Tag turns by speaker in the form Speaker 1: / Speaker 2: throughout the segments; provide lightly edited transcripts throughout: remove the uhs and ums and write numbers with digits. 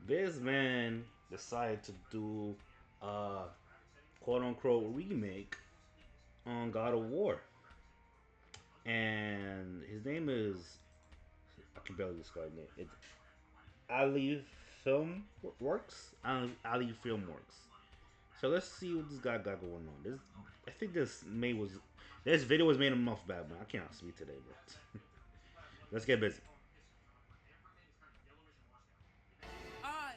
Speaker 1: This man decided to do a quote unquote remake on God of War, and his name is, I can barely describe it. It's Alifilmworx. Alifilmworx. So let's see what this guy got going on. I think this video was made a month back, man. I cannot speak today, but let's get busy.
Speaker 2: I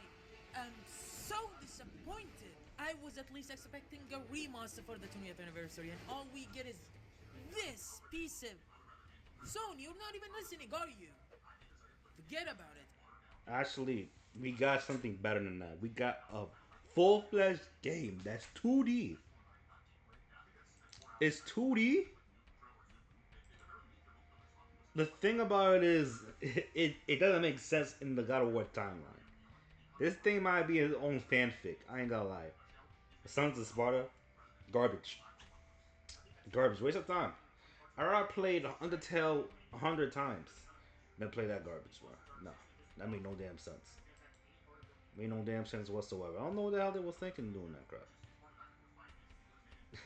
Speaker 2: am so disappointed. I was at least expecting a remaster for the 20th anniversary, and all we get is this piece of. Sony, you're not even listening, are you? Forget about it.
Speaker 1: Actually, we got something better than that. We got a full-fledged game that's 2D. It's 2D. The thing about it is, it doesn't make sense in the God of War timeline. This thing might be his own fanfic. I ain't gonna lie. The Sons of Sparta, garbage. Garbage. Waste of time. I already played Undertale 100 times. Then play that garbage, bro. No, that made no damn sense. Made no damn sense whatsoever. I don't know what the hell they was thinking doing that crap.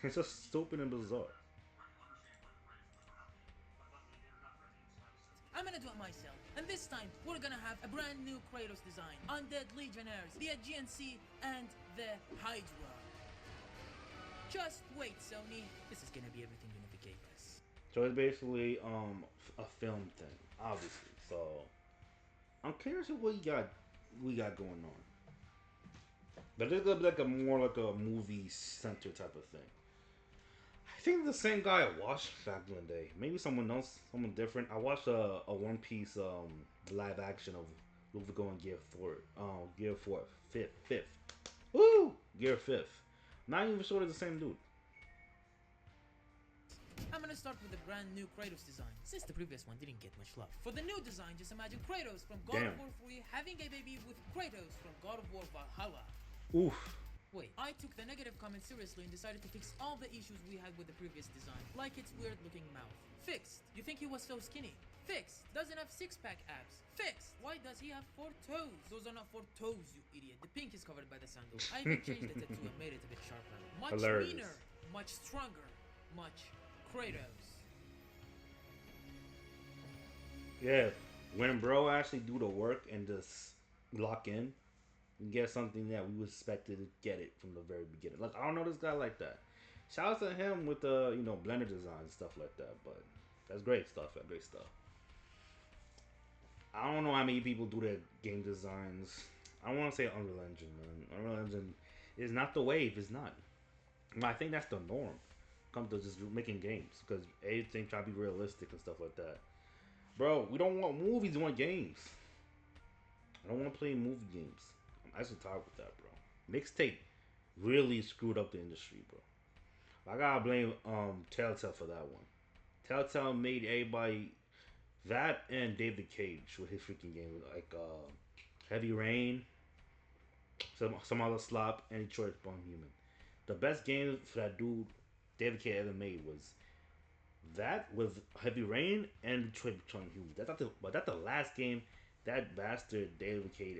Speaker 1: It's just stupid and bizarre.
Speaker 2: I'm gonna do it myself. And this time, we're gonna have a brand new Kratos design. Undead Legionnaires, the GNC, and the Hydra. Just wait, Sony. This is gonna be everything you never gave us.
Speaker 1: So it's basically a film thing, obviously. So I'm curious what we got going on. But it's gonna be like a more like a movie center type of thing. I think the same guy I watched back in the day. Maybe someone else, someone different. I watched a One Piece live action of Luffy going Gear 4 fifth. Woo! Gear 5th. Not even sure it's the same dude.
Speaker 2: I'm gonna start with the brand new Kratos design, since the previous one didn't get much love. For the new design, just imagine Kratos from God
Speaker 1: Damn.
Speaker 2: of War 3 having a baby with Kratos from God of War Valhalla.
Speaker 1: Oof.
Speaker 2: Wait, I took the negative comments seriously and decided to fix all the issues we had with the previous design, like its weird looking mouth. Fixed. You think he was so skinny? Fixed. Doesn't have six-pack abs. Fixed. Why does he have 4 toes? Those are not 4 toes, you idiot. The pink is covered by the sandal. I even changed the tattoo and made it a bit sharper. Much
Speaker 1: Hilarious.
Speaker 2: meaner, much stronger, much Kratos.
Speaker 1: Yeah. When bro actually do the work and just lock in, and get something that we expected to get it from the very beginning. Like I don't know this guy like that. Shout out to him with the blender design and stuff like that. But that's great stuff. That's great stuff. I don't know how many people do their game designs. I want to say Unreal Engine, man. Unreal Engine is not the wave. It's not. But I think that's the norm. Come to just making games because everything try to be realistic and stuff like that. Bro, we don't want movies. We want games. I don't want to play movie games. I'm actually tired with that, bro. Mixtape really screwed up the industry, bro. I gotta blame Telltale for that one. Telltale made everybody that and David Cage with his freaking game like Heavy Rain, some other slop, and Detroit Become Human. The best game for that dude David Cage ever made was that with Heavy Rain and Detroit Become Human. That's the last game that bastard David Cage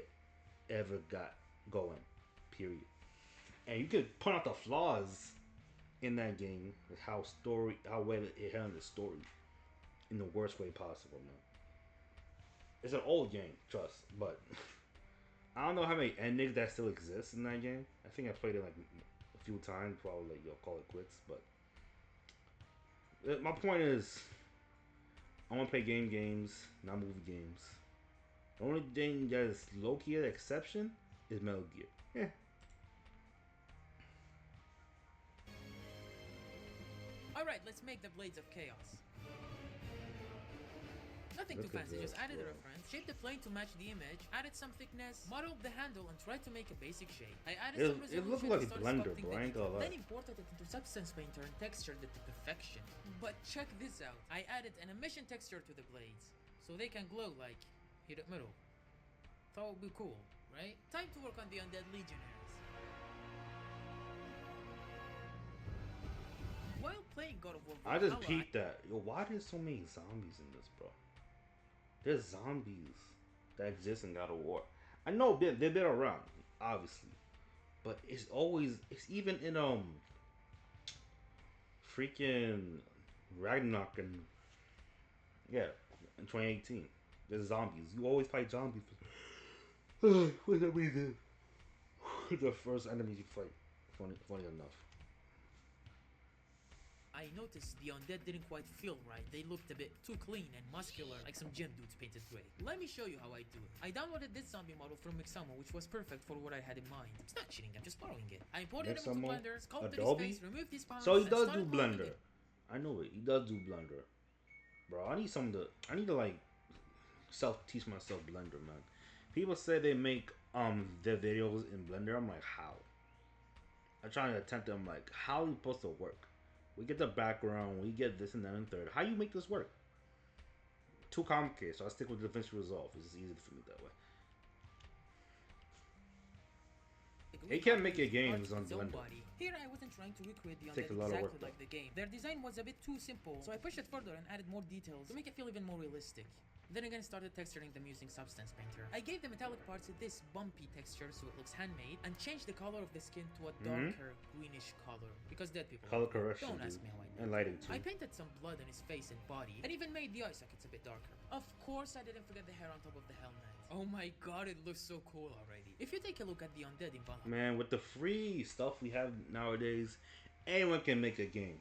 Speaker 1: ever got going. Period. And you could point out the flaws in that game, how well it handled the story in the worst way possible, man. It's an old game, trust, but I don't know how many endings that still exist in that game. I think I played it like a few times, probably like you'll call it quits. But my point is, I want to play games, not movie games. The only thing that is low key an exception is Metal Gear. Yeah,
Speaker 2: Alright, let's make the Blades of Chaos. Nothing too
Speaker 1: look at
Speaker 2: fancy, just
Speaker 1: this,
Speaker 2: added a
Speaker 1: bro.
Speaker 2: reference, shaped the plane to match the image, added some thickness, modeled the handle, and tried to make a basic shape. I added some
Speaker 1: It looks
Speaker 2: resolution
Speaker 1: like
Speaker 2: and
Speaker 1: a
Speaker 2: started
Speaker 1: blender,
Speaker 2: sculpting
Speaker 1: bro.
Speaker 2: the
Speaker 1: I ain't
Speaker 2: detail,
Speaker 1: gonna lie.
Speaker 2: then imported it into Substance Painter and textured it to perfection. But check this out, I added an emission texture to the blades, so they can glow like heated metal. Thought it would be cool, right? Time to work on the Undead Legionnaires. While playing God of War
Speaker 1: I just
Speaker 2: Valhalla,
Speaker 1: peeped that. Yo, why there's so many zombies in this, bro? There's zombies that exist in God of War. I know they've been around, obviously, but it's even in freaking Ragnarok and yeah, in 2018. There's zombies. You always fight zombies. For some reason, the first enemies you fight. Funny enough.
Speaker 2: I noticed the undead didn't quite feel right. They looked a bit too clean and muscular, like some gym dudes painted gray. Let me show you how I do it. I downloaded this zombie model from Mixamo, which was perfect for what I had in mind. It's not cheating, I'm just borrowing it. I imported him into Blender, sculpted his face, removed his palms,
Speaker 1: So he
Speaker 2: and
Speaker 1: does do
Speaker 2: started modeling
Speaker 1: Blender.
Speaker 2: it.
Speaker 1: I know it. He does do Blender, bro. I need to like self teach myself Blender, man. People say they make their videos in Blender. I'm like, how? I try to attempt it. I'm like, how are you supposed to work? We get the background, we get this and that and third. How you make this work? Too complicated, so I stick with DaVinci Resolve. It's just easier for me that way. They can't make your games on Blender.
Speaker 2: Here I wasn't trying to recreate the
Speaker 1: Takes a
Speaker 2: undead
Speaker 1: lot of
Speaker 2: exactly
Speaker 1: work,
Speaker 2: like the game. Their design was a bit too simple, so I pushed it further and added more details to make it feel even more realistic. Then again, started texturing them using Substance Painter. I gave the metallic parts this bumpy texture so it looks handmade, and changed the color of the skin to a darker greenish color. Because dead people
Speaker 1: Color
Speaker 2: like
Speaker 1: correction,
Speaker 2: don't ask
Speaker 1: dude.
Speaker 2: me how I know.
Speaker 1: And lighting too.
Speaker 2: I painted some blood on his face and body, and even made the eye sockets a bit darker. Of course, I didn't forget the hair on top of the helmet. Oh my god, it looks so cool already. If you take a look at the undead in Valhalla,
Speaker 1: Man, with the free stuff we have nowadays, anyone can make a game.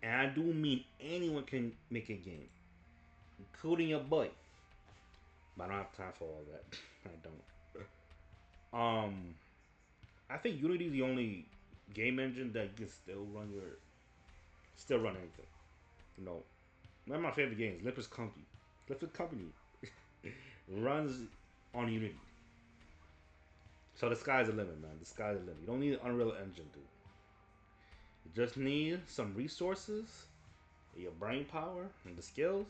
Speaker 1: And I do mean anyone can make a game, including your boy. But I don't have time for all that. I don't. I think Unity is the only game engine that you can still run anything. You know, one of my favorite games, Lippis Company. Lippis Company runs on Unity. So the sky's the limit, man. The sky's the limit. You don't need an Unreal Engine, dude. You just need some resources, your brain power, and the skills.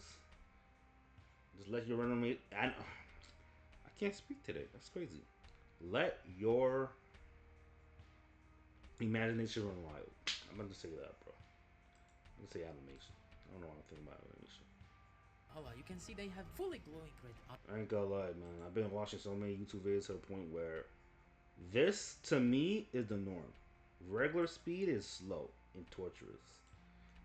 Speaker 1: Just let your run. And I can't speak today. That's crazy. Let your imagination run wild. I'm gonna say that, bro. I'm gonna say animation. I don't know what I'm thinking about animation.
Speaker 2: you can see they have fully glowing red.
Speaker 1: I ain't gonna lie, man. I've been watching so many YouTube videos to the point where this, to me, is the norm. Regular speed is slow and torturous.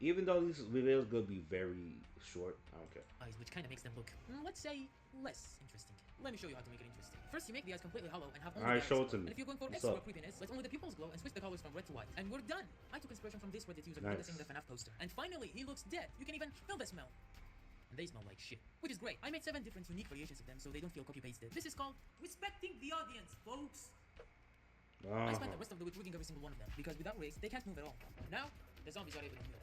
Speaker 1: Even though these videos gonna be very short, I don't care.
Speaker 2: Eyes, which kind of makes them look, let's say, less interesting. Let me show you how to make it interesting. First, you make the eyes completely hollow and have only
Speaker 1: Alright,
Speaker 2: the
Speaker 1: show
Speaker 2: eyes
Speaker 1: it to
Speaker 2: glow.
Speaker 1: me.
Speaker 2: And if you're going for
Speaker 1: What's
Speaker 2: extra
Speaker 1: up?
Speaker 2: creepiness, let only the pupils glow and switch the colors from red to white. And we're done. I took inspiration from this Reddit user
Speaker 1: Nice.
Speaker 2: noticing the FNAF poster. And finally, he looks dead. You can even feel the smell. And they smell like shit. Which is great. I made 7 different unique variations of them so they don't feel copy-pasted. This is called respecting the audience, folks. I spent the rest of the week rigging every single one of them, because without rigs, they can't move at all. Now, the zombies are able to move.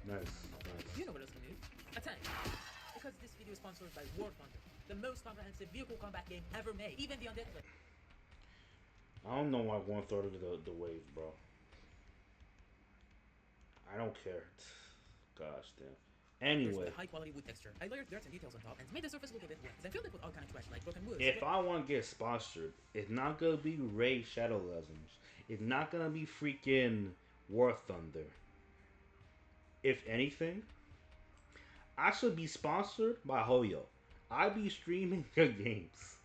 Speaker 1: Nice.
Speaker 2: You know what else can move? A tank. Because this video is sponsored by War Thunder, the most comprehensive vehicle combat game ever made. Even the undead play.
Speaker 1: I don't know why 1/3 of the wave, bro. I don't care. Gosh damn. Anyway,
Speaker 2: High quality wood texture. I layered dirt and details on top and made the surface look a bit wet. I filled it with all kind of trash like broken wood.
Speaker 1: if I want to get sponsored, it's not gonna be Ray Shadow Legends. It's not gonna be freaking War Thunder. If anything, I should be sponsored by Hoyo. I be streaming your games.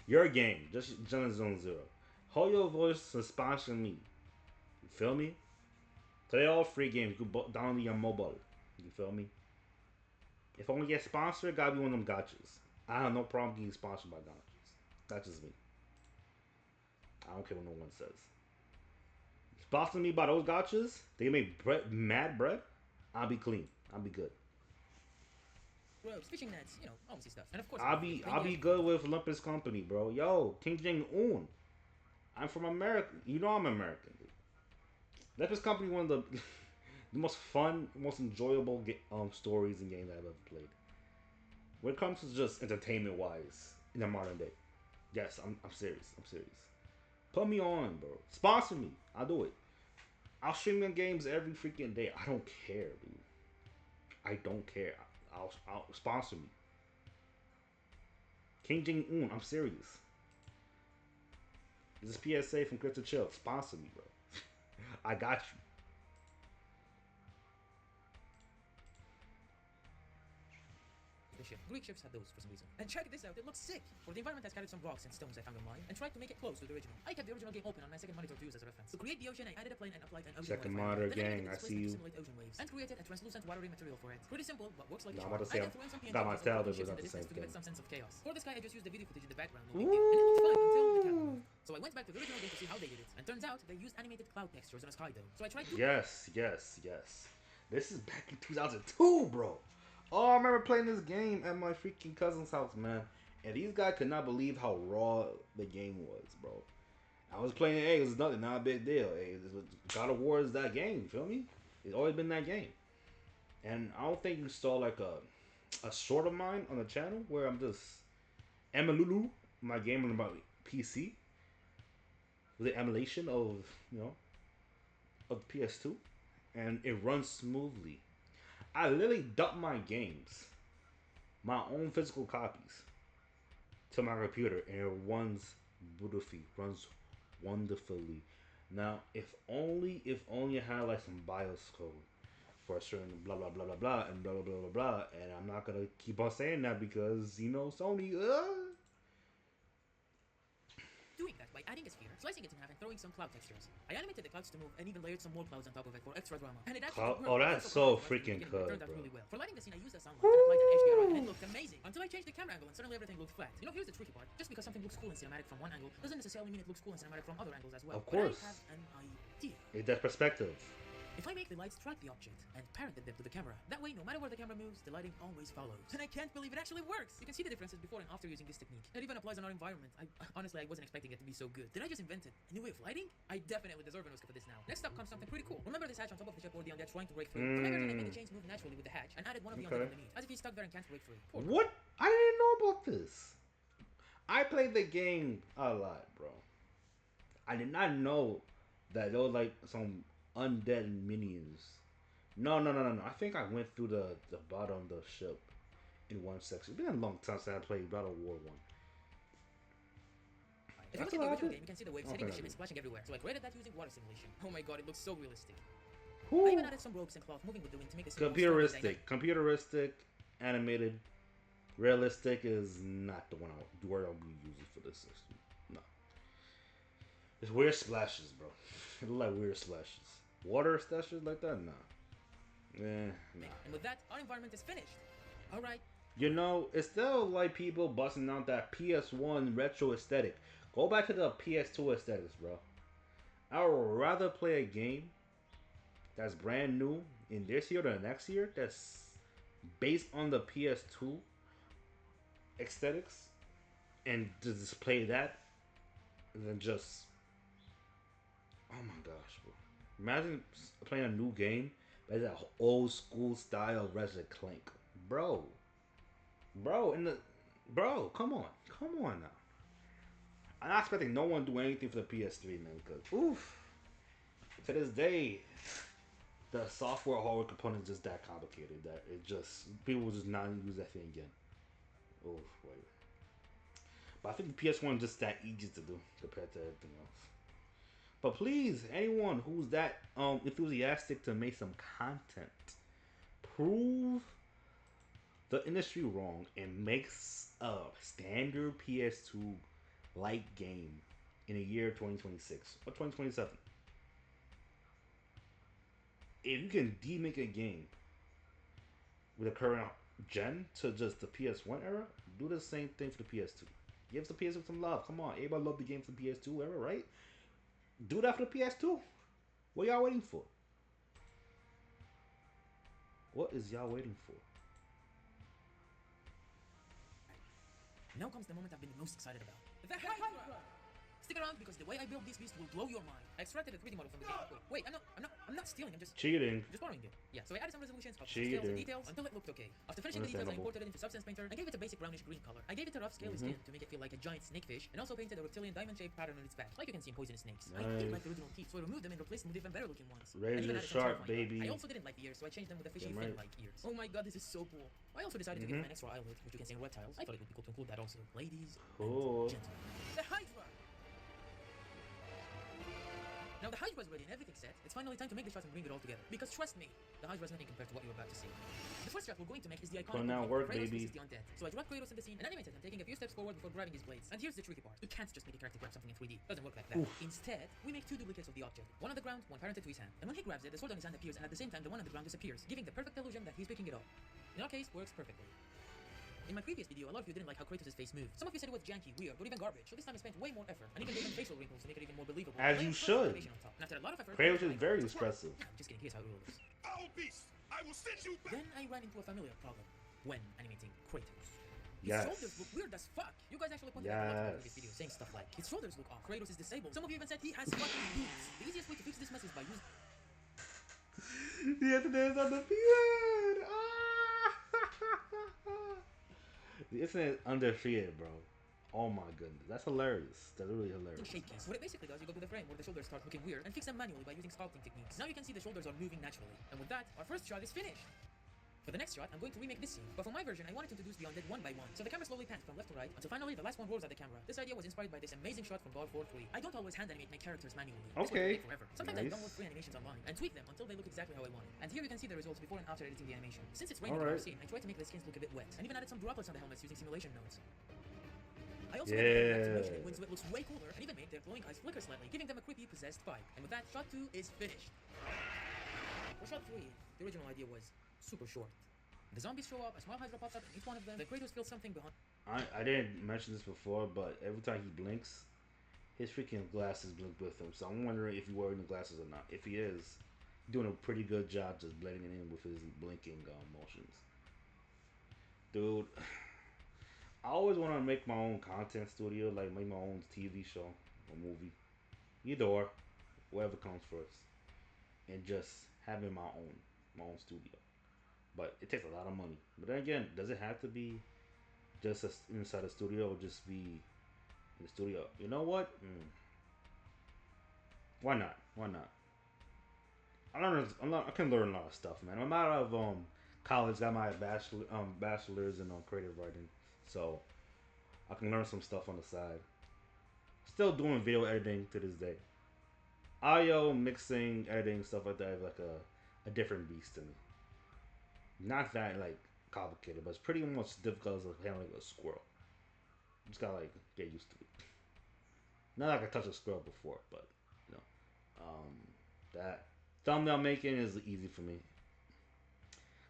Speaker 1: Your game, just Gen Zone Zero. Hoyo Voice is sponsoring me. You feel me? So they're all free games. You can download your mobile. You feel me? If I want to get sponsored, gotta be one of them gotchas. I have no problem getting sponsored by gotchas. That's just me. I don't care what no one says. Sponsor me by those gotchas. They make mad bread. I'll be clean. I'll be good.
Speaker 2: ropes, fishing nets, obviously stuff. And of course,
Speaker 1: I'll be good with Olympus Company, bro. Yo, King Jong Un. I'm from America. You know I'm American, dude. Olympus Company, one of the the most fun, most enjoyable stories and games I've ever played. When it comes to just entertainment wise in the modern day, yes, I'm serious. I'm serious. Put me on, bro. Sponsor me. I'll do it. I'll stream your games every freaking day. I don't care, dude. I don't care. I'll sponsor me. King Jong Un. I'm serious. This is PSA from Crypto Chill. Sponsor me, bro. I got you.
Speaker 2: the ship. Greek ships had those for some reason. And check this out, it looks sick. For the environment, I scattered some rocks and stones I found online and tried to make it close to the original. I kept the original game open on my second monitor to use as a reference. To create the ocean, I added a plane and applied an ocean
Speaker 1: Second
Speaker 2: modifier.
Speaker 1: monitor gang, I see you.
Speaker 2: To simulate ocean waves and created a translucent watery material for it. Pretty simple, but works like a
Speaker 1: I'm
Speaker 2: charm.
Speaker 1: about to say,
Speaker 2: I threw in some PNG
Speaker 1: got my tail,
Speaker 2: photos
Speaker 1: but
Speaker 2: in
Speaker 1: not
Speaker 2: the
Speaker 1: the same
Speaker 2: distance to give
Speaker 1: thing.
Speaker 2: it some sense of chaos. For this guy, I just used the video footage in the background, no big deal. And it looked fine until the camera moved. So I went back to the original game to see how they did it. And turns out they used animated cloud textures on a sky dome. So I tried to
Speaker 1: Yes. This is back in 2002, bro. Oh, I remember playing this game at my freaking cousin's house, man. And these guys could not believe how raw the game was, bro. I was playing, hey, it was nothing, not a big deal. Hey, God of War is that game, you feel me? It's always been that game. And I don't think you saw like a short of mine on the channel where I'm just Emalulu, my game on my PC. With the emulation of, of the PS2. And it runs smoothly. I literally dump my games, my own physical copies, to my computer, and it runs beautifully, runs wonderfully. Now, if only I had like some BIOS code for a certain blah blah blah blah blah and blah blah blah blah blah, and I'm not gonna keep on saying that because Sony.
Speaker 2: doing that by adding a sphere, slicing it in half, and throwing some cloud textures. I animated the clouds to move and even layered some more clouds on top of it for extra drama. And it actually
Speaker 1: Oh, that's so freaking good,
Speaker 2: turned out
Speaker 1: bro.
Speaker 2: really well. For lighting the scene, I used a sunlight and applied an HDR and it looked amazing. Until I changed the camera angle and suddenly everything looked flat. Here's the tricky part. Just because something looks cool in cinematic from one angle doesn't necessarily mean it looks cool in cinematic from other angles as well.
Speaker 1: Of course.
Speaker 2: But I have an idea.
Speaker 1: It's that perspective.
Speaker 2: If I make the lights track the object and parent them to the camera, that way no matter where the camera moves, the lighting always follows. And I can't believe it actually works! You can see the differences before and after using this technique. It even applies on our environment. Honestly, I wasn't expecting it to be so good. Did I just invent a new way of lighting? I definitely deserve an Oscar for this now. Next up comes something pretty cool. Remember this hatch on top of the ship or the undead trying to break through? For my version, I made the chains move naturally with the hatch and added one of the undead underneath, as if he's stuck there and can't break through.
Speaker 1: What? I didn't know about this. I played the game a lot, bro. I did not know that there was like some undead minions. No. I think I went through the bottom of the ship in one section. It's been a long time since I played God of War 1.
Speaker 2: If you look at the original game, you can see the waves hitting the ship and splashing everywhere. So I created that using water simulation. Oh my god, it looks so realistic. I even added some ropes and cloth moving with the wind to make the scene
Speaker 1: Computeristic, animated, realistic is not the word I'll be using for this system. No. It's weird splashes, bro. It look like weird splashes. Water splashes like that? Nah. Nah.
Speaker 2: And with that, our environment is finished. Alright.
Speaker 1: It's still like people busting out that PS1 retro aesthetic. Go back to the PS2 aesthetics, bro. I would rather play a game that's brand new in this year or the next year that's based on the PS2 aesthetics and just play that than just... Oh my gosh, bro. Imagine playing a new game that's that old school style Resident Clank. Bro, come on now. I'm not expecting no one to do anything for the PS3, man, because, to this day, the software hardware component is just that complicated that it just, people will just not use that thing again. Wait. But I think the PS1 is just that easy to do compared to everything else. But please, anyone who's that enthusiastic to make some content, prove the industry wrong and makes a standard PS2 like game in the year 2026 or 2027. If you can demake a game with a current gen to just the PS1 era, do the same thing for the PS2. Give the PS2 some love. Come on, everybody love the game for the PS2 era, right? Do that for the PS2. What y'all waiting for? What is y'all waiting for?
Speaker 2: Now comes the moment I've been most excited about. The Hydra! Stick around because the way I built this beast will blow your mind. I extracted a 3D model from the game. Wait, I'm not stealing, I'm just
Speaker 1: cheating.
Speaker 2: Just borrowing it. Yeah, so I added some resolutions, scales and details until it looked okay. After finishing the details, I imported it into Substance Painter and gave it a basic brownish green color. I gave it a rough scaly skin to make it feel like a giant snakefish, and also painted a reptilian diamond-shaped pattern on its back, like you can see in poisonous snakes.
Speaker 1: Nice.
Speaker 2: I didn't like the original teeth, so I removed them and replaced them with even better looking ones.
Speaker 1: Razor sharp, baby.
Speaker 2: I also didn't like the ears, so I changed them with the fishy fin-like ears. Oh my god, this is so cool. I also decided to give them an extra eyelid, which you can see in reptiles. I thought it would be cool to include that also. Ladies and gentlemen. The Hydra! Now the Hydra's ready and everything set, it's finally time to make the shots and bring it all together. Because trust me, the Hydra's nothing compared to what you're about to see. The first shot we're going to make is the iconic
Speaker 1: Putting out
Speaker 2: work,
Speaker 1: work,
Speaker 2: Kratos
Speaker 1: baby.
Speaker 2: versus the undead. So I dropped Kratos in the scene and animated him taking a few steps forward before grabbing his blades. And here's the tricky part. You can't just make a character grab something in 3D. Doesn't work like that.
Speaker 1: Oof.
Speaker 2: Instead, we make two duplicates of the object. One on the ground, one parented to his hand. And when he grabs it, the sword on his hand appears and at the same time the one on the ground disappears, giving the perfect illusion that he's picking it up. In our case, works perfectly. In my previous video, a lot of you didn't like how Kratos' face moved. Some of you said it was janky, weird, or even garbage. So this time I spent way more effort, and even gave him facial wrinkles to make it even more believable.
Speaker 1: As you should.
Speaker 2: And after a lot of effort,
Speaker 1: Kratos is very expressive.
Speaker 2: Nah, just kidding, here's how it rolls.
Speaker 3: Foul beast! I will send you back!
Speaker 2: Then I ran into a familiar problem when animating Kratos. His
Speaker 1: Yes.
Speaker 2: shoulders look weird as fuck. You guys actually pointed out a lot in my previous
Speaker 1: Yes.
Speaker 2: video saying stuff like, his shoulders look off, Kratos is disabled. Some of you even said he has fucking boobs. The easiest way to fix this mess is by using...
Speaker 1: The internet is undefeated. The internet is undefeated, bro. Oh my goodness, that's hilarious. That's really hilarious.
Speaker 2: shape keys. What it basically does, you go to the frame where the shoulders start looking weird and fix them manually by using sculpting techniques. Now you can see the shoulders are moving naturally. And with that, our first shot is finished. For the next shot, I'm going to remake this scene, but for my version, I wanted to introduce the undead one by one. So the camera slowly pans from left to right, until finally the last one roars at the camera. This idea was inspired by this amazing shot from God 4-3. I don't always hand animate my characters manually. This would
Speaker 1: Okay.
Speaker 2: take forever. Sometimes I
Speaker 1: Nice.
Speaker 2: download free animations online and tweak them until they look exactly how I want it. And here you can see the results before and after editing the animation. Since it's raining in our
Speaker 1: Alright.
Speaker 2: scene, I tried to make the skins look a bit wet, and even added some droplets on the helmets using simulation nodes. I also made the activation in wind so it looks way cooler, and even made their glowing eyes flicker slightly, giving them a creepy possessed vibe. And with that, shot 2 is finished. For shot 3, the original idea was super short. The zombies show up, a small Hydra pops up, and each one of them, the Kratos feels something behind.
Speaker 1: I didn't mention this before, but every time he blinks, his freaking glasses blink with him. So I'm wondering if he's wearing the glasses or not. If he is, doing a pretty good job just blending it in with his blinking motions. Dude, I always want to make my own content studio, like make my own TV show or movie. Either or, whatever comes first. And just having my own studio. But it takes a lot of money. But then again, does it have to be just inside a studio or just be in the studio? You know what? Why not? Why not? I can learn a lot of stuff, man. I'm out of college, got my bachelor's in creative writing, so I can learn some stuff on the side. Still doing video editing to this day. Audio mixing, editing, stuff like that is like a different beast to me. Not that like complicated, but it's pretty much difficult as handling a squirrel. You just gotta like get used to it. Not like I touched a squirrel before, but you know, that thumbnail making is easy for me.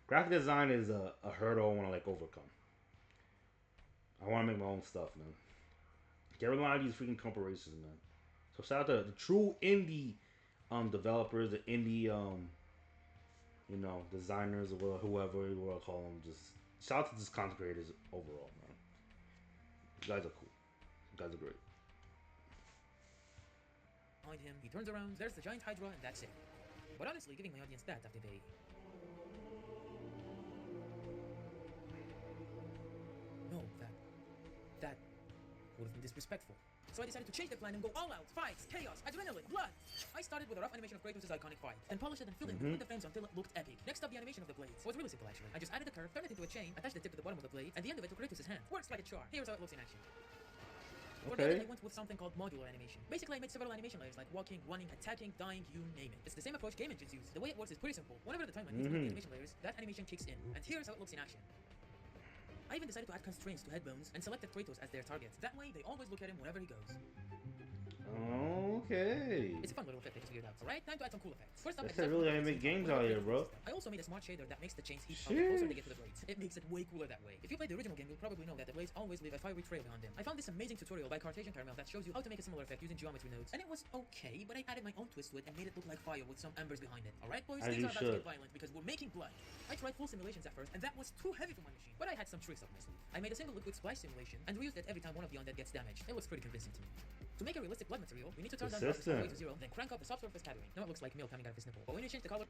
Speaker 1: Graphic design is a hurdle I want to like overcome. I want to make my own stuff, man. Get rid of a lot of these freaking corporations, man. So shout out to the true indie developers, the indie designers or whoever you want to call them. Just shout out to just content creators overall, man. You guys are cool. You guys are great.
Speaker 2: Behind him, he turns around, there's the giant Hydra, and that's it. But honestly, giving my audience that after they... No, that would have been disrespectful. So I decided to change the plan and go all out, fights, chaos, adrenaline, blood! I started with a rough animation of Kratos' iconic fight, then polished it and filled it with the frames until it looked epic. Next up, the animation of the blades. It was really simple actually. I just added a curve, turned it into a chain, attached the tip to the bottom of the blade, and the end of it to Kratos' hand. Works like a charm. Here's how it looks in action. For the
Speaker 1: Okay.
Speaker 2: other, I went with something called modular animation. Basically, I made several animation layers like walking, running, attacking, dying, you name it. It's the same approach game engines use. The way it works is pretty simple. Whenever the timeline hits one of the animation layers, that animation kicks in. And here's how it looks in action. I even decided to add constraints to headbones and selected Kratos as their target. That way, they always look at him wherever he goes.
Speaker 1: Okay.
Speaker 2: It's a fun little effect I just figured out. Alright, time to add some cool effects. First up,
Speaker 1: That's
Speaker 2: I
Speaker 1: how really
Speaker 2: decided to
Speaker 1: I make games out here, bro.
Speaker 2: I also made a smart shader that makes the chains heat up the closer
Speaker 1: Sheesh.
Speaker 2: they get to the blades. It makes it way cooler that way. If you played the original game, you'll probably know that the blades always leave a fiery trail behind them. I found this amazing tutorial by Cartesian Caramel that shows you how to make a similar effect using geometry nodes. And it was okay, but I added my own twist to it and made it look like fire with some embers behind it. Alright boys,
Speaker 1: As
Speaker 2: things
Speaker 1: you
Speaker 2: are about to
Speaker 1: should.
Speaker 2: get violent because we're making blood. I tried full simulations at first, and that was too heavy for my machine. But I had some tricks up my sleeve. I made a single liquid splice simulation and reused it every time one of the undead gets damaged. It looks pretty convincing to me. To make a realistic blood material, we need to turn down the roughness all the way to 0, then crank up the subsurface scattering. Now it looks like milk coming out of his nipple. But when you change the color,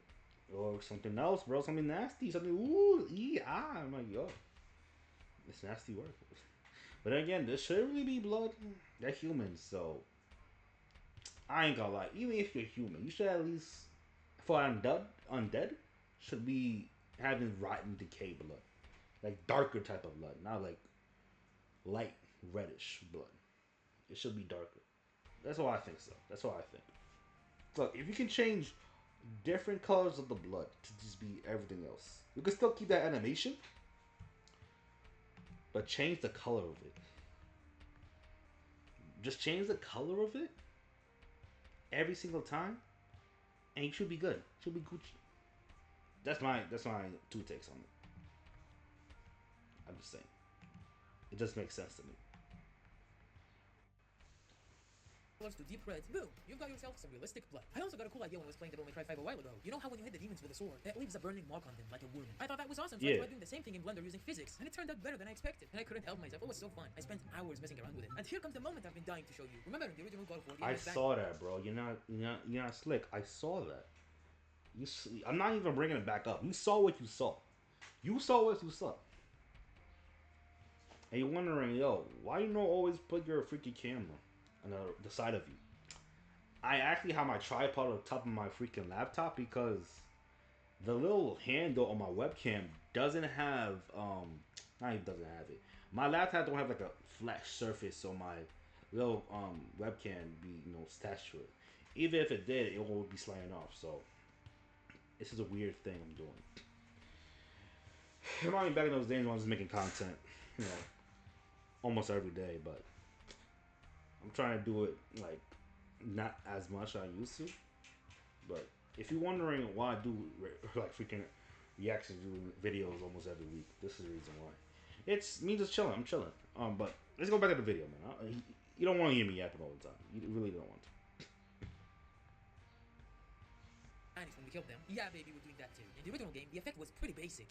Speaker 1: Or something else, bro. Something nasty. Something, ooh, I'm like, yo. It's nasty work. But then again, this should really be blood. They're humans, so. I ain't gonna lie. Even if you're human, you should at least, for undead, should be having rotten decay blood. Like darker type of blood. Not like light reddish blood. It should be darker. That's why I think so. That's why I think. Look, if you can change different colors of the blood to just be everything else, you can still keep that animation, but change the color of it. Just change the color of it every single time, and you should be good. Should be Gucci. That's my two takes on it. I'm just saying. It just makes sense to me.
Speaker 2: Colors to deep reds, boom, you've got yourself some realistic blood. I also got a cool idea when I was playing Devil May Cry 5 a while ago. You know how when you hit the demons with a sword, it leaves a burning mark on them like a wound? I thought that was awesome, so I tried doing the same thing in Blender using physics, and it turned out better than I expected. And I couldn't help myself, it was so fun. I spent hours messing around with it. And here comes the moment I've been dying to show you. Remember in the original God of War,
Speaker 1: I saw that, bro. You're not slick. I saw that. I'm not even bringing it back up. You saw what you saw. You saw what you saw. And you're wondering, yo, why you don't always put your freaking camera on the side of you? I actually have my tripod on top of my freaking laptop because the little handle on my webcam doesn't have not even doesn't have it. My laptop don't have like a flat surface so my little webcam be attached to it. Even if it did, it would be sliding off. So this is a weird thing I'm doing. I'm not even back in those days when I was making content, almost every day, but I'm trying to do it like not as much as I used to. But if you're wondering why I do like freaking reaction videos almost every week, this is the reason why. It's me just chilling. I'm chilling. But let's go back to the video, man. You don't want to hear me yapping all the time. You really don't want to.
Speaker 2: When we killed them, yeah, baby, we're doing that too. In the original game, the effect was pretty basic.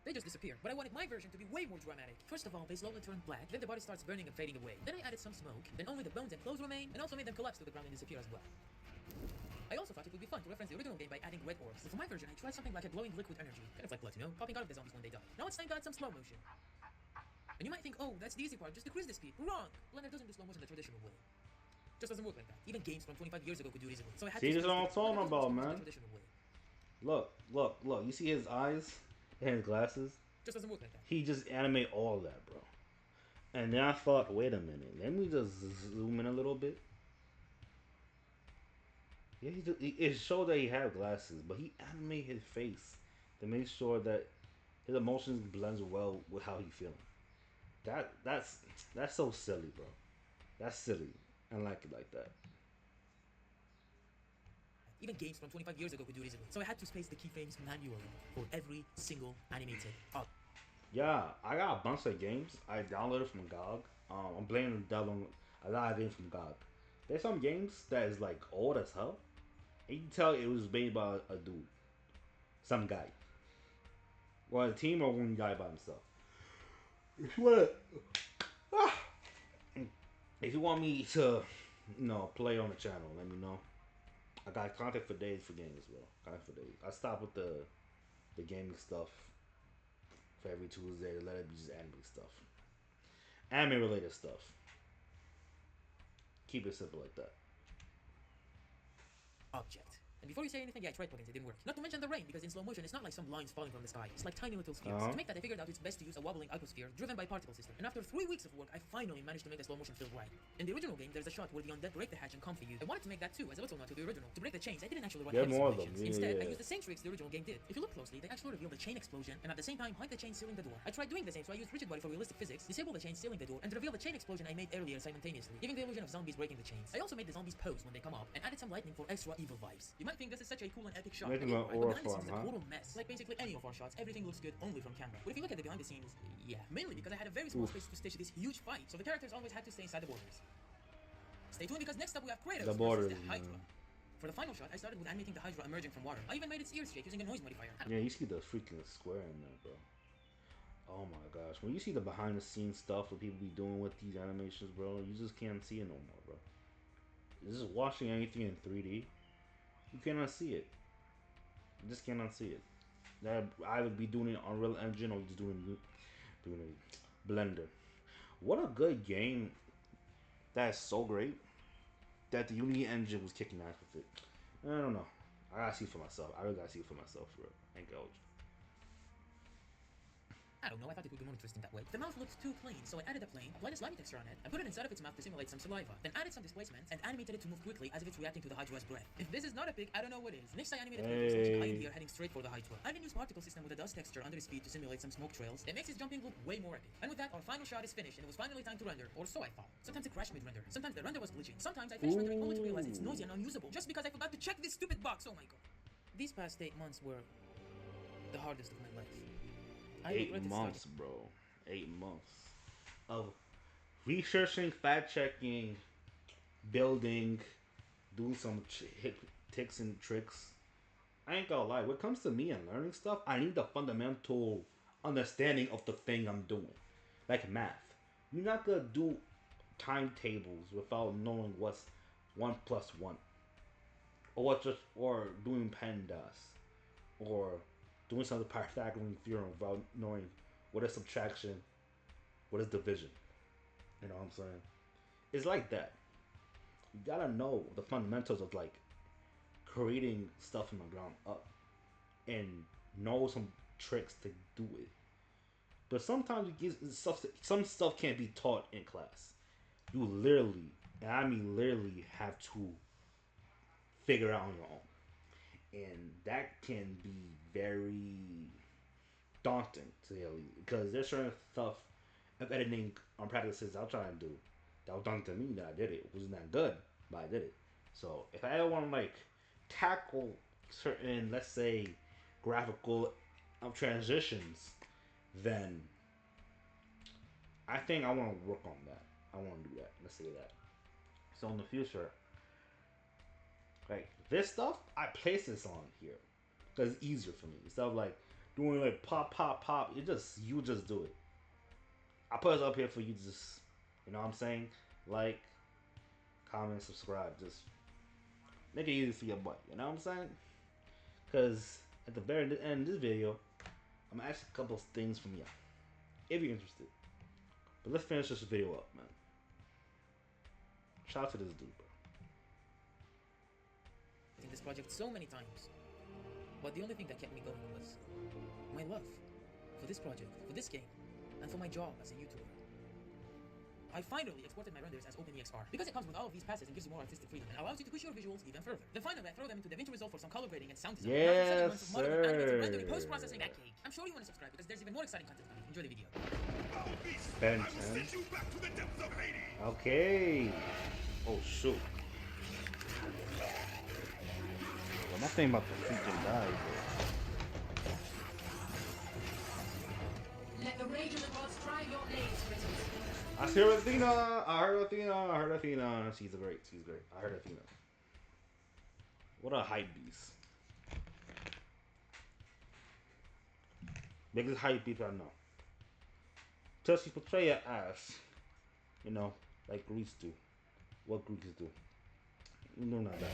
Speaker 2: They just disappear, but I wanted my version to be way more dramatic. First of all, they slowly turn black, then the body starts burning and fading away. Then I added some smoke, then only the bones and clothes remain, and also made them collapse to the ground and disappear as well. I also thought it would be fun to reference the original game by adding red orbs, but for my version I tried something like a glowing liquid energy, kind of like blood, popping out of the zombies when they die. Now it's time to add some slow motion. And you might think, oh, that's the easy part, just decrease the speed. Wrong! Blender doesn't do slow motion the traditional way. Just doesn't work like that. Even games from 25 years ago could do it easily. So I had
Speaker 1: to this is what I'm talking about, man. Look. You see his eyes and his glasses?
Speaker 2: Just doesn't work like that.
Speaker 1: He just animate all that, bro. And then I thought, wait a minute, let me just zoom in a little bit. Yeah, it showed that he had glasses, but he animated his face to make sure that his emotions blends well with how he's feeling. That's so silly, bro. That's silly. I like it like that.
Speaker 2: Even games from 25 years ago could do it easily. So I had to space the keyframes manually for every single animated art.
Speaker 1: Yeah, I got a bunch of games I downloaded from GOG. I'm blaming downloading a lot of games from GOG. There's some games that is like old as hell. And you can tell it was made by a dude. Some guy. Or a team or one guy by himself. If you wanna if you want me to, play on the channel, let me know. I got content for days for games, bro. Content for days. I stopped with the gaming stuff for every Tuesday to let it be just anime stuff. Anime related stuff. Keep it simple like that.
Speaker 2: Object. And before you say anything, yeah, I tried plugins, it didn't work. Not to mention the rain, because in slow motion, it's not like some lines falling from the sky. It's like tiny little spheres. To make that, I figured out it's best to use a wobbling icosphere driven by particle system. And after 3 weeks of work, I finally managed to make the slow motion feel right. In the original game, there's a shot where the undead break the hatch and come for you. I wanted to make that too, as a little nod to the original. To break the chains, I didn't actually run heavy simulations. Instead, I used the same tricks the original game did. If you look closely, they actually reveal the chain explosion, and at the same time, hide the chain sealing the door. I tried doing the same, so I used rigid body for realistic physics, disable the chain sealing the door, and reveal the chain explosion I made earlier simultaneously, giving the illusion of zombies breaking the chains. I also made the zombies pose when they come up, and added some lightning for extra evil vibes. You might think this is such a cool and epic shot.
Speaker 1: Making an aura
Speaker 2: behind the scenes,
Speaker 1: farm,
Speaker 2: it's a total mess. Like basically any of our shots, everything looks good only from camera. But if you look at the behind the scenes, yeah. Mainly because I had a very small space to stitch this huge fight, so the characters always had to stay inside the borders. Stay tuned because next up we have Kratos versus the Hydra. For the final shot, I started with animating the Hydra emerging from water. I even made its ears shake using a noise modifier.
Speaker 1: Yeah, you see the freaking square in there, bro. Oh my gosh. When you see the behind the scenes stuff what people be doing with these animations, bro, you just can't see it no more, bro. This is watching anything in 3D. You cannot see it. You just cannot see it. That I would be doing it on Unreal Engine or just doing it Blender. What a good game! That's so great that the Unity engine was kicking ass with it. I don't know. I gotta see it for myself. I really gotta see it for myself, bro. Ain't gonna
Speaker 2: I don't know, I thought it would be more interesting that way. The mouth looked too clean, so I added a plane, applied a slimy texture on it, and put it inside of its mouth to simulate some saliva. Then added some displacements, and animated it to move quickly as if it's reacting to the Hydro's breath. If this is not a pic, I don't know what is. Next, I animated Kratos launching behind here, heading straight for the Hydra. I even used particle system with a dust texture under his feet to simulate some smoke trails. It makes his jumping look way more epic. And with that, our final shot is finished, and it was finally time to render, or so I thought. Sometimes it crashed mid-render. Sometimes the render was glitching. Sometimes I finished rendering only to realize it's noisy and unusable, just because I forgot to check this stupid box. Oh my god. These past 8 months were the hardest of my life.
Speaker 1: 8 months, bro. 8 months of researching, fact checking, building, doing some tips and tricks. I ain't gonna lie. When it comes to me and learning stuff, I need the fundamental understanding of the thing I'm doing, like math. You're not gonna do timetables without knowing what's 1 plus 1, or doing PEMDAS, or doing some of the Pythagorean theorem without knowing what is subtraction, what is division. You know what I'm saying? It's like that. You gotta know the fundamentals of like creating stuff from the ground up and know some tricks to do it. But sometimes some stuff can't be taught in class. You literally, and I mean literally, have to figure out on your own, and that can be very daunting to the least, because there's certain stuff of editing on practices I'll try and do that was daunting to me that I did it. It wasn't that good, but I did it. So if I ever want to like tackle certain, let's say, graphical transitions, then I think I want to work on that. I want to do that. Let's say that. So in the future, like this stuff, I place this on here because it's easier for me. Instead of like doing like pop, pop, pop, you just do it. I put it up here for you to just, you know what I'm saying? Like, comment, subscribe. Just make it easy for your butt. You know what I'm saying? Because at the very end of this video, I'm gonna ask a couple of things from y'all, if you're interested. But let's finish this video up, man. Shout out to this dude, bro.
Speaker 2: In this project so many times, but the only thing that kept me going was my love for this project, for this game, and for my job as a YouTuber. I finally exported my renders as OpenEXR because it comes with all of these passes and gives you more artistic freedom and allows you to push your visuals even further. Then finally I throw them into DaVinci Resolve for some color grading and sound design.
Speaker 1: Yes, sir.
Speaker 2: Post-processing that cake. I'm sure you want to subscribe because there's even more exciting content coming. Enjoy the video.
Speaker 3: I will send you back to the depths of Hades.
Speaker 1: Okay. Oh shoot. Well, my thing about the freaking die, bro.
Speaker 2: Let the rage of the gods try your blades, Christmas.
Speaker 1: I see Athena. I heard Athena. She's great. I heard Athena. What a hype beast. Biggest hype beast I know. Till she portray her ass. You know, like Greeks do. What Greeks do. No, not that.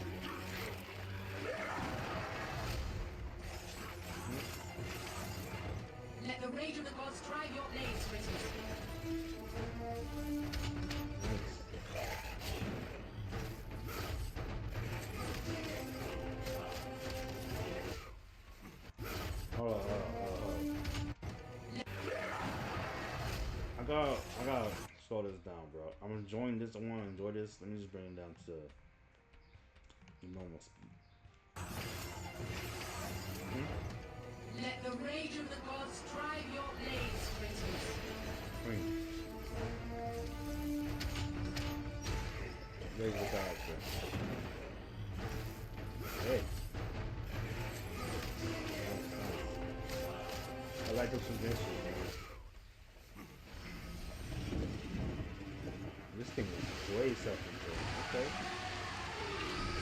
Speaker 2: Let the rage of the gods try your blades, Christmas.
Speaker 1: Hold on. I gotta slow this down, bro. I'm enjoying this. I want to enjoy this. Let me just bring it down to the normal speed.
Speaker 2: Let the rage of the gods try your blades, Christmas.
Speaker 1: Raise the guys, bro. Hey. I like this convention, man. This thing is way self-contained, okay?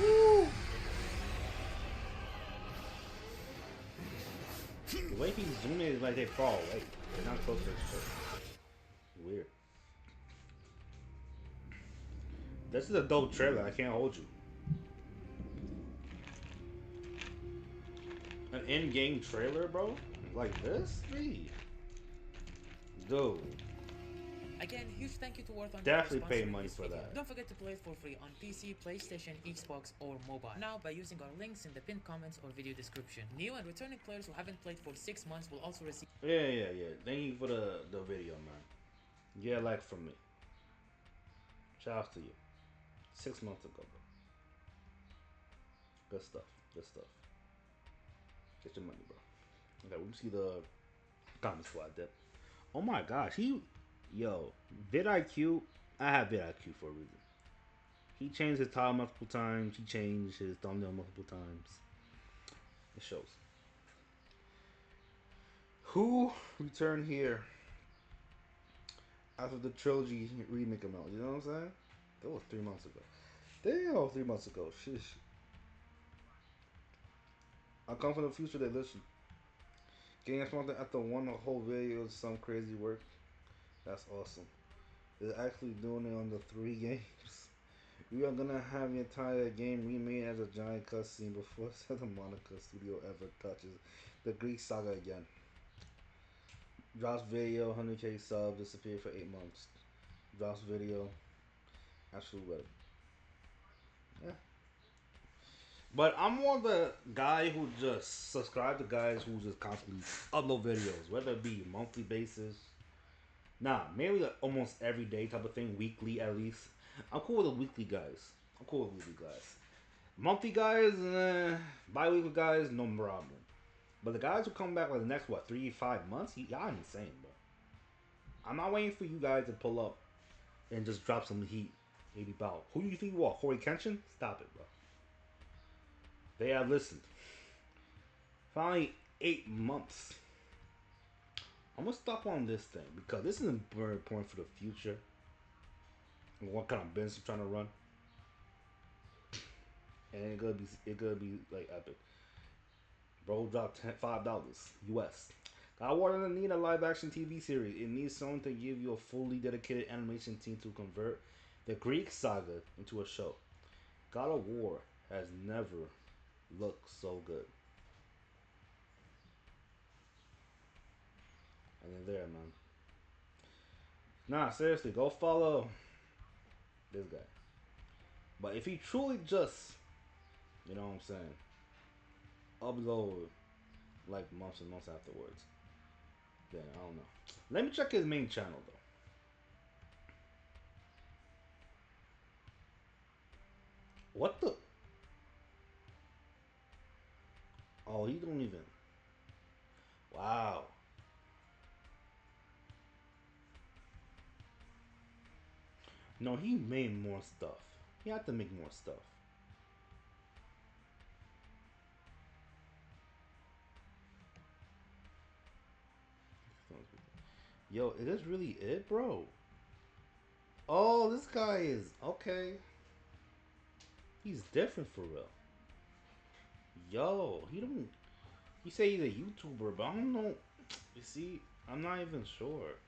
Speaker 1: Woo! The way he's zooming is like they far away. They're not close to each other. Weird. This is a dope trailer. I can't hold you. An in-game trailer, bro? Like this? Me? Dude.
Speaker 2: Again, huge thank you to War Thunder
Speaker 1: Definitely
Speaker 2: for
Speaker 1: pay
Speaker 2: sponsoring
Speaker 1: money
Speaker 2: this
Speaker 1: for
Speaker 2: video.
Speaker 1: that.
Speaker 2: Don't forget to play it for free on PC, PlayStation, Xbox, or mobile. Now, by using our links in the pinned comments or video description. New and returning players who haven't played for 6 months will also receive.
Speaker 1: Yeah. Thank you for the video, man. Yeah, like from me. Shout out to you. 6 months ago, bro. Good stuff. Good stuff. Get your money, bro. Okay, we see the comments squad dip. Oh my gosh, yo, vidIQ. I have vidIQ for a reason. He changed his title multiple times. He changed his thumbnail multiple times. It shows. Who returned here after the trilogy remake came out? You know what I'm saying? That was 3 months ago. Damn, 3 months ago. Shish. I come from the future. They listen. Getting something after one whole video is some crazy work. That's awesome. They're actually doing it on the 3 games. We are gonna have the entire game remade as a giant cutscene before Santa Monica Studio ever touches the Greek saga again. Drops video, 100k sub, disappeared for 8 months. Drops video, absolute better. Yeah. But I'm more the guy who just subscribe to guys who just constantly upload videos, whether it be monthly basis. Nah, maybe like almost every day type of thing, weekly at least. I'm cool with the weekly guys. I'm cool with weekly guys. Monthly guys, bi-weekly guys, no problem. But the guys who come back like the next what 3 5 months, y'all insane, bro. I'm not waiting for you guys to pull up and just drop some heat. 80 bow. Who do you think you are? Corey Kenshin? Stop it, bro. They have listened. Finally, 8 months. I'm gonna stop on this thing because this is very important for the future. And what kind of business I'm trying to run, and it gonna be like epic. Bro, dropped $5 US. God War doesn't need a live action TV series. It needs someone to give you a fully dedicated animation team to convert the Greek saga into a show. God of War has never looked so good. And they're there, man. Nah, seriously, go follow this guy. But if he truly just, you know what I'm saying, upload like months and months afterwards, then I don't know. Let me check his main channel though. What the? Oh, he don't even. Wow. No, he made more stuff. He had to make more stuff. Yo, is this really it, bro? Oh, this guy is okay. He's different for real. Yo, he don't. He say he's a YouTuber, but I don't know. You see, I'm not even sure.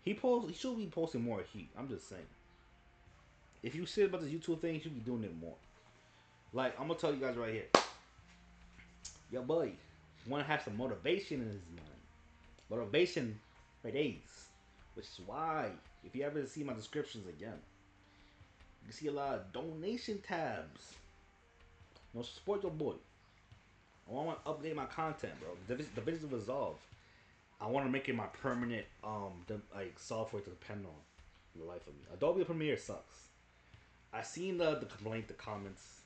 Speaker 1: He should be posting more heat. I'm just saying. If you said about this YouTube thing, he should be doing it more. Like I'm gonna tell you guys right here. Yo, boy, want to have some motivation in his mind. Motivation for days. Which is why, if you ever see my descriptions again, you can see a lot of donation tabs. No, support your boy. I want to update my content, bro. The videos resolve. I want to make it my permanent like software to depend on in the life of me. Adobe Premiere sucks. I seen the complaint, the comments,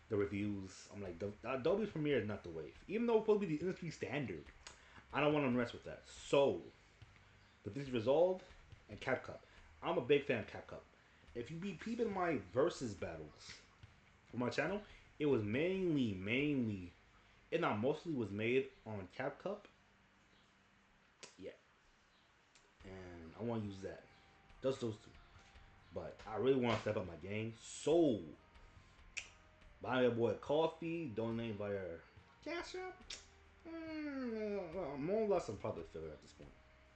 Speaker 1: the reviews. I'm like, the Adobe Premiere is not the wave. Even though it's supposed to be the industry standard, I don't want to mess with that. So, the Vintage Resolve and CapCut. I'm a big fan of CapCut. If you be peeping my versus battles on my channel, it was mainly, if not mostly, was made on CapCut. Yeah, and I want to use that. Just those two. But I really want to step up my game. So, buy your boy a coffee, donate via Cash App. More or less a public figure at this point.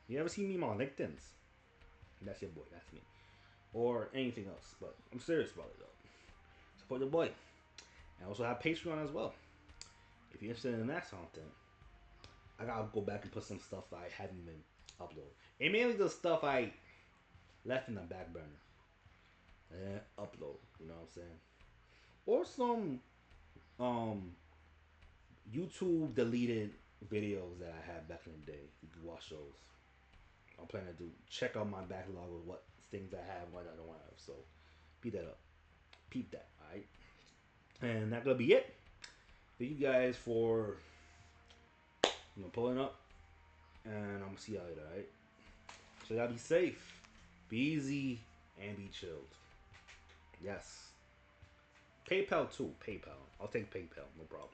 Speaker 1: You ever see me on LinkedIn's? That's your boy. That's me. Or anything else. But I'm serious about it though. Support your boy. I also have Patreon as well. If you're interested in that something, I gotta go back and put some stuff that I haven't even uploaded. And mainly the stuff I left in the back burner. And upload. You know what I'm saying? Or some um YouTube deleted videos that I had back in the day. You can watch those. I'm planning to do check out my backlog of what things I have, what I don't have. So beat that up. Peep that, alright? And that's gonna be it. Thank you guys for pulling up. And I'm gonna see y'all later, alright? So y'all be safe, be easy, and be chilled. Yes. PayPal too. PayPal. I'll take PayPal, no problem.